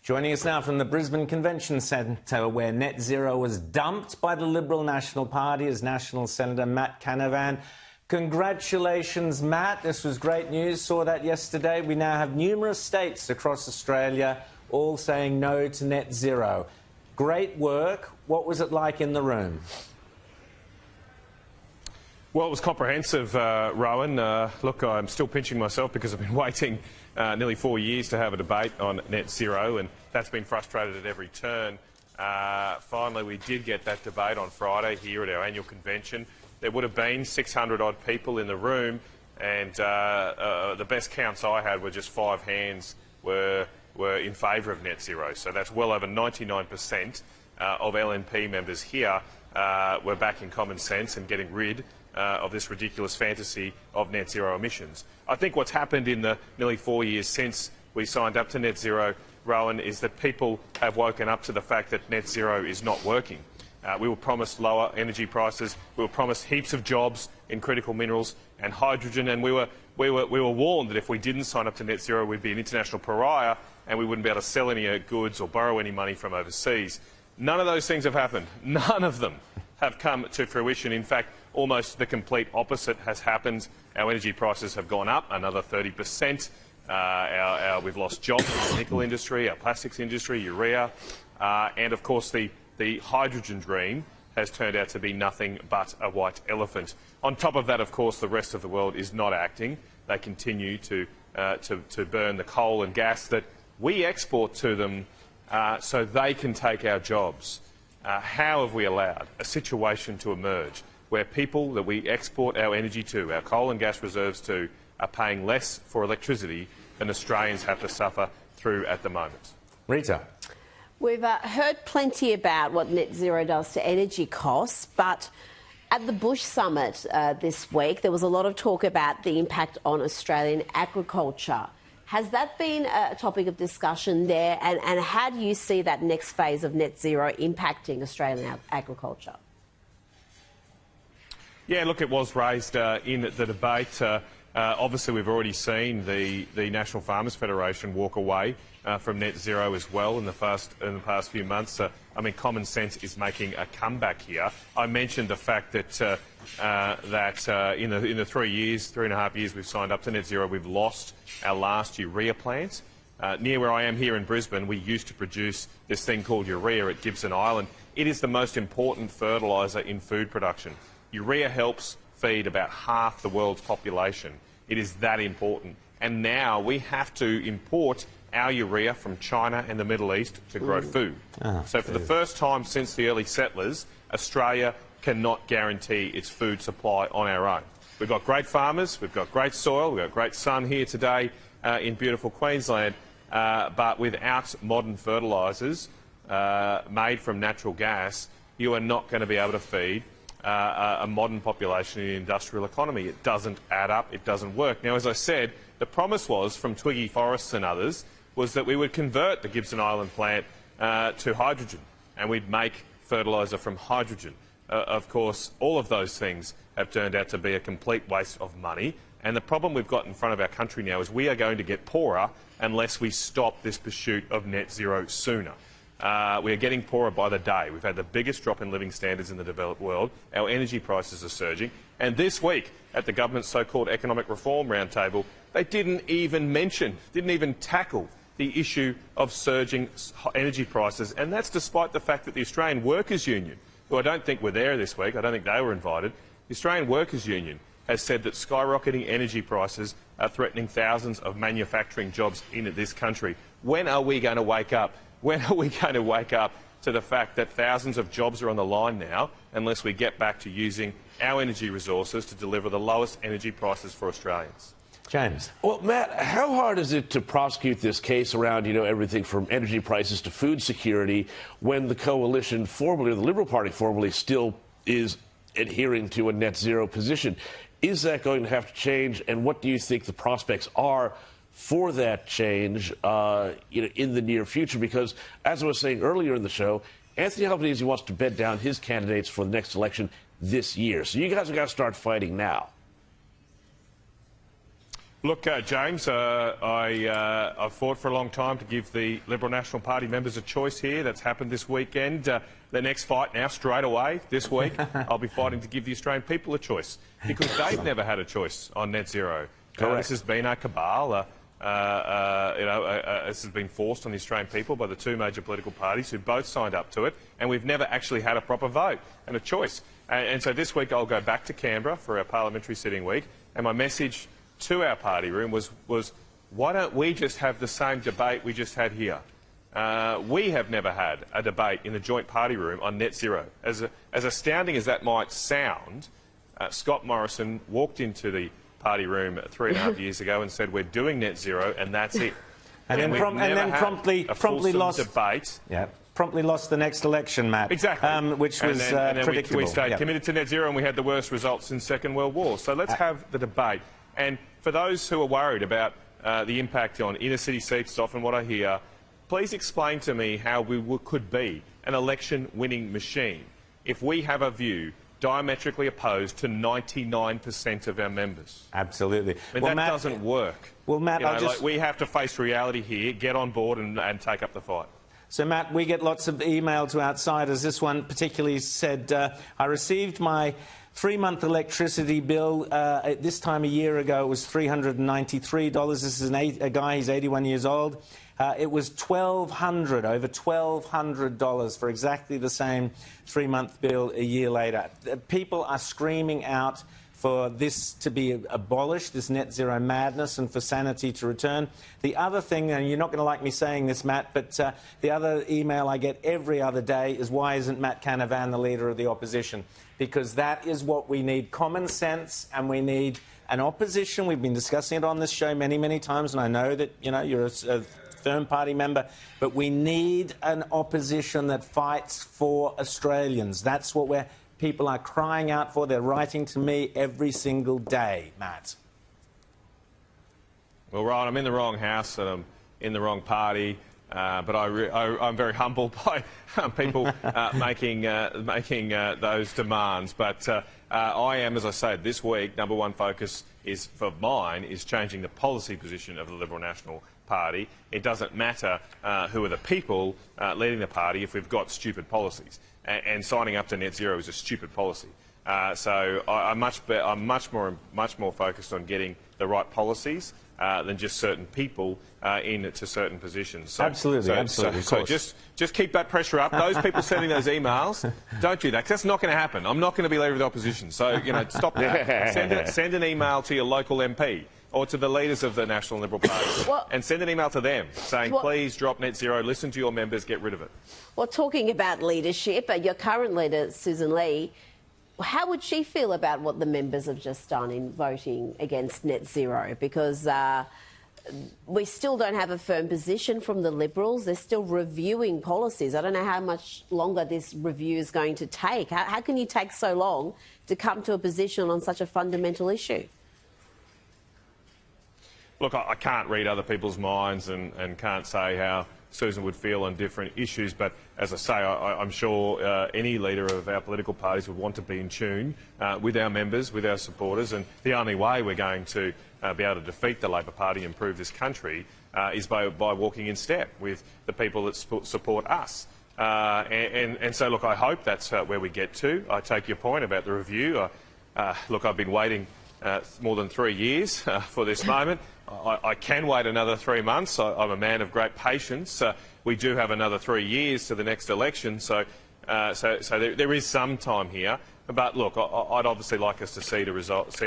Joining us now from the Brisbane Convention Centre, where net zero was dumped by the Liberal National Party, is National Senator M.Canavan. Congratulations, Matt. This was great news. Saw that yesterday. We now have numerous states across Australia all saying no to net zero. Great work. What was it like in the room? Well, it was comprehensive, Rowan. Look, I'm still pinching myself because I've been waiting nearly 4 years to have a debate on net zero, and that's been frustrated at every turn. Finally, we did get that debate on Friday here at our annual convention. There would have been 600-odd people in the room, and the best counts I had were just 5 hands were in favour of net zero. So that's well over 99% of LNP members here were backing common sense and getting rid of this ridiculous fantasy of net zero emissions. I think what's happened in the nearly 4 years since we signed up to net zero, Rowan, is that people have woken up to the fact that net zero is not working. We were promised lower energy prices, we were promised heaps of jobs in critical minerals and hydrogen, and we were warned that if we didn't sign up to net zero, we'd be an international pariah and we wouldn't be able to sell any goods or borrow any money from overseas. None of those things have happened. None of them have come to fruition. In fact, almost the complete opposite has happened. Our energy prices have gone up another 30%. We've lost jobs in the nickel industry, our plastics industry, urea, and of course the hydrogen dream has turned out to be nothing but a white elephant. On top of that, of course, the rest of the world is not acting. They continue to burn the coal and gas that we export to them so they can take our jobs. How have we allowed a situation to emerge where people that we export our energy to, our coal and gas reserves to, are paying less for electricity than Australians have to suffer through at the moment? Rita. We've heard plenty about what net zero does to energy costs, but at the Bush Summit this week, there was a lot of talk about the impact on Australian agriculture. Has that been a topic of discussion there, and how do you see that next phase of net zero impacting Australian agriculture? Yeah, look, it was raised in the debate. Obviously, we've already seen the National Farmers Federation walk away from net zero as well in the past few months. I mean, common sense is making a comeback here. I mentioned the fact that in the 3.5 years we've signed up to net zero, we've lost our last urea plant. Near where I am here in Brisbane, we used to produce this thing called urea at Gibson Island. It is the most important fertiliser in food production. Urea helps feed about half the world's population. It is that important. And now we have to import our urea from China and the Middle East to grow food. So for the first time since the early settlers, Australia cannot guarantee its food supply on our own. We've got great farmers, we've got great soil, we've got great sun here today in beautiful Queensland, but without modern fertilisers made from natural gas, you are not going to be able to feed a modern population in the industrial economy. It doesn't add up, it doesn't work. Now, as I said, the promise was, from Twiggy Forests and others, was that we would convert the Gibson Island plant to hydrogen, and we'd make fertiliser from hydrogen. Of course, all of those things have turned out to be a complete waste of money, and the problem we've got in front of our country now is we are going to get poorer unless we stop this pursuit of net zero sooner. We are getting poorer by the day. We've had the biggest drop in living standards in the developed world. Our energy prices are surging. And this week, at the government's so-called economic reform roundtable, they didn't even tackle the issue of surging energy prices. And that's despite the fact that the Australian Workers' Union, who I don't think were there this week, I don't think they were invited, the Australian Workers' Union has said that skyrocketing energy prices are threatening thousands of manufacturing jobs in this country. When are we going to wake up? When are we going to wake up to the fact that thousands of jobs are on the line now unless we get back to using our energy resources to deliver the lowest energy prices for Australians? James. Well, Matt, how hard is it to prosecute this case around, everything from energy prices to food security when the coalition formerly, or the Liberal Party formerly, still is adhering to a net zero position? Is that going to have to change, and what do you think the prospects are for that change in the near future? Because, as I was saying earlier in the show, Anthony Albanese wants to bed down his candidates for the next election this year. So you guys have got to start fighting now. Look, James, I've fought for a long time to give the Liberal National Party members a choice here. That's happened this weekend. The next fight now, straight away, this week, I'll be fighting to give the Australian people a choice, because they've never had a choice on net zero. This has been a cabal. This has been forced on the Australian people by the two major political parties who both signed up to it, and we've never actually had a proper vote and a choice. And so this week I'll go back to Canberra for our parliamentary sitting week, and my message to our party room was why don't we just have the same debate we just had here? We have never had a debate in the joint party room on net zero. As astounding as that might sound, Scott Morrison walked into the party room 3.5 years ago and said, we're doing net zero and that's it. And then promptly lost debate. Yeah. Promptly lost the next election, Matt. Exactly. Which was predictable. We stayed committed to net zero, and we had the worst results since Second World War. So let's have the debate. And for those who are worried about the impact on inner city seats, it's often what I hear, please explain to me how we could be an election-winning machine if we have a view diametrically opposed to 99% of our members. Absolutely. I mean, that doesn't work. Well, Matt, we have to face reality here, get on board and take up the fight. So, Matt, we get lots of email to outsiders. This one particularly said, I received my 3-month electricity bill. At this time a year ago, it was $393. This is a guy, he's 81 years old. It was over $1,200 for exactly the same 3-month bill a year later. People are screaming out for this to be abolished, this net zero madness, and for sanity to return. The other thing, and you're not going to like me saying this, Matt, but the other email I get every other day is, why isn't M.Canavan the leader of the opposition? Because that is what we need, common sense, and we need an opposition. We've been discussing it on this show many, many times, and I know that, you know, you're a firm party member, but we need an opposition that fights for Australians. That's what people are crying out for. They're writing to me every single day, Matt. Well, Ryan, I'm in the wrong house and I'm in the wrong party, but I'm very humbled by people making those demands. But I am, as I said, this week, number one focus is changing the policy position of the Liberal National Party. It doesn't matter who are the people leading the party if we've got stupid policies. And signing up to net zero is a stupid policy. So I'm much more focused on getting the right policies than just certain people into certain positions. So, absolutely. So just keep that pressure up. Those people sending those emails, don't do that, 'cause that's not going to happen. I'm not going to be leader of the opposition. So, you know, stop that. Send an email to your local MP or to the leaders of the National Liberal Party and send an email to them saying, please drop net zero, listen to your members, get rid of it. Well, talking about leadership, your current leader, Susan Lee, how would she feel about what the members have just done in voting against net zero? Because we still don't have a firm position from the Liberals. They're still reviewing policies. I don't know how much longer this review is going to take. How can you take so long to come to a position on such a fundamental issue? Look, I can't read other people's minds and can't say how Susan would feel on different issues, but as I say, I'm sure any leader of our political parties would want to be in tune with our members, with our supporters, and the only way we're going to be able to defeat the Labor Party and improve this country is by walking in step with the people that support us. And so, look, I hope that's where we get to. I take your point about the review. Look, I've been waiting more than 3 years for this moment. I can wait another 3 months. I'm a man of great patience. We do have another 3 years to the next election, so there is some time here. But look, I'd obviously like us to see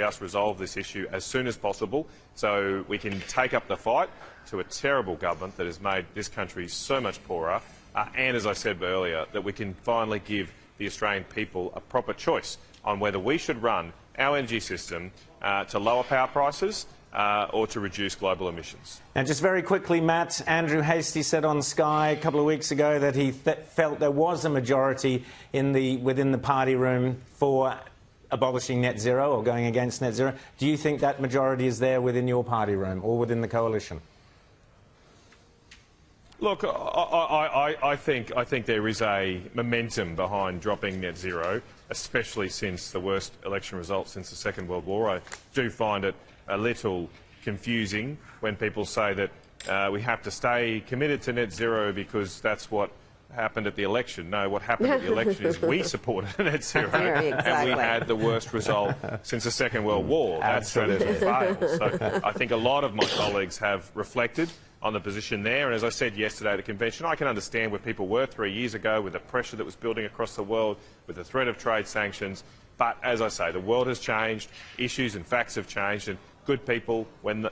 us resolve this issue as soon as possible, so we can take up the fight to a terrible government that has made this country so much poorer, and as I said earlier, that we can finally give the Australian people a proper choice on whether we should run our energy system to lower power prices or to reduce global emissions. And just very quickly, Matt, Andrew Hastie said on Sky a couple of weeks ago that he felt there was a majority within the party room for abolishing net zero or going against net zero. Do you think that majority is there within your party room or within the coalition? Look, I think there is a momentum behind dropping net zero, especially since the worst election result since the Second World War. I do find it a little confusing when people say that we have to stay committed to net zero because that's what happened at the election. No, what happened at the election is we supported net zero, and we had the worst result since the Second World War. That strategy failed. So I think a lot of my colleagues have reflected on the position there, and as I said yesterday at the convention, I can understand where people were 3 years ago with the pressure that was building across the world, with the threat of trade sanctions. But as I say, the world has changed, issues and facts have changed, and good people, when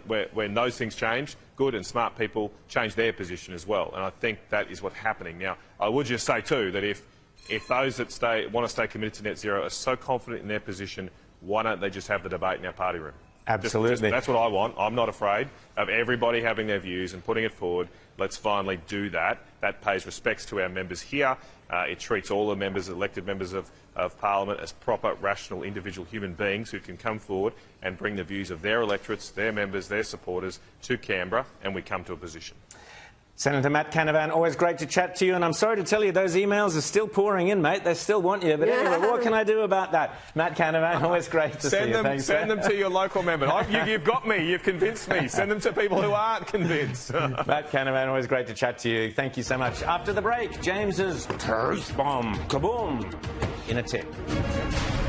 those things change, good and smart people change their position as well. And I think that is what's happening. Now, I would just say too that if those that want to stay committed to net zero are so confident in their position, why don't they just have the debate in our party room? Absolutely. That's what I want. I'm not afraid of everybody having their views and putting it forward. Let's finally do that. That pays respects to our members here. It treats all the members, elected members of Parliament, as proper, rational, individual human beings who can come forward and bring the views of their electorates, their members, their supporters to Canberra, and we come to a position. Senator Matt Canavan, always great to chat to you, and I'm sorry to tell you those emails are still pouring in, mate. They still want you, but anyway, what can I do about that? Matt Canavan, always great to see you. Thanks, send them to your local member. You've got me. You've convinced me. Send them to people who aren't convinced. Matt Canavan, always great to chat to you. Thank you so much. After the break, James's Toast Bomb, kaboom, in a tip.